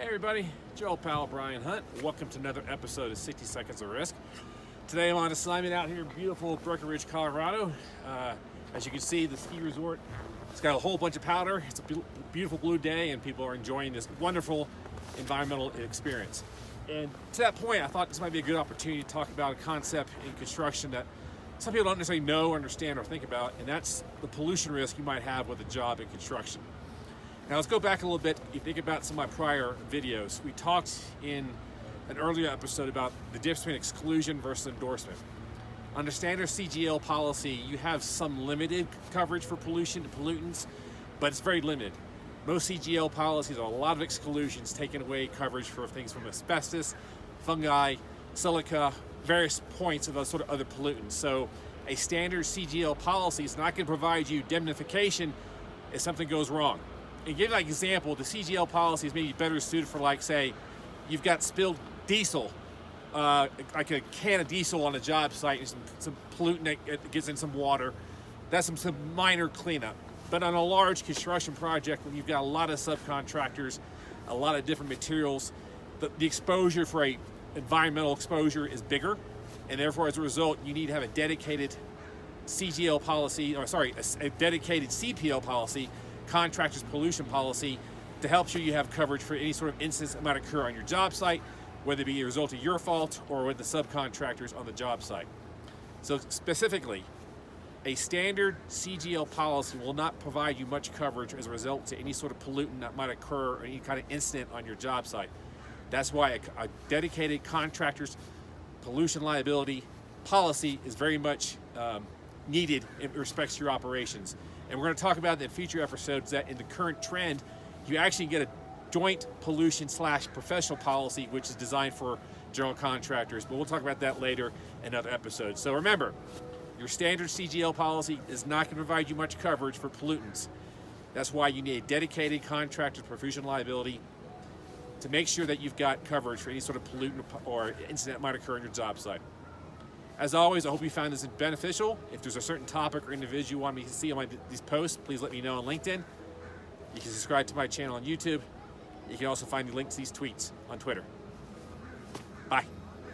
Hey everybody, Joe Pal Brian Hunt. Welcome to another episode of 60 Seconds of Risk. Today I'm on assignment out here in beautiful Breckenridge, Colorado. As you can see, the ski resort, it's got a whole bunch of powder. It's a beautiful blue day and people are enjoying this wonderful environmental experience. And to that point, I thought this might be a good opportunity to talk about a concept in construction that some people don't necessarily know, understand, or think about, and that's the pollution risk you might have with a job in construction. Now let's go back a little bit. You think about some of my prior videos. We talked in an earlier episode about the difference between exclusion versus endorsement. Under standard CGL policy, you have some limited coverage for pollution and pollutants, but it's very limited. Most CGL policies have a lot of exclusions, taking away coverage for things from asbestos, fungi, silica, various points of those sort of other pollutants. So a standard CGL policy is not going to provide you indemnification if something goes wrong. And give you an example, the CGL policy is maybe better suited for, like, say, you've got spilled diesel, like a can of diesel on a job site, and some pollutant that gets in some water. That's some minor cleanup. But on a large construction project, when you've got a lot of subcontractors, a lot of different materials, the exposure for a environmental exposure is bigger, and therefore, as a result, you need to have a dedicated CGL policy, a dedicated CPL policy, contractors pollution policy, to help sure you have coverage for any sort of incidents that might occur on your job site, whether it be a result of your fault or with the subcontractors on the job site. So specifically, a standard CGL policy will not provide you much coverage as a result to any sort of pollutant that might occur or any kind of incident on your job site. That's why a dedicated contractor's pollution liability policy is very much needed in respect to your operations. And we're going to talk about in future episodes that in the current trend, you actually get a joint pollution / professional policy, which is designed for general contractors. But we'll talk about that later in other episodes. So remember, your standard CGL policy is not going to provide you much coverage for pollutants. That's why you need a dedicated contractor's pollution liability to make sure that you've got coverage for any sort of pollutant or incident that might occur on your job site. As always, I hope you found this beneficial. If there's a certain topic or individual you want me to see on these posts, please let me know on LinkedIn. You can subscribe to my channel on YouTube. You can also find the link to these tweets on Twitter.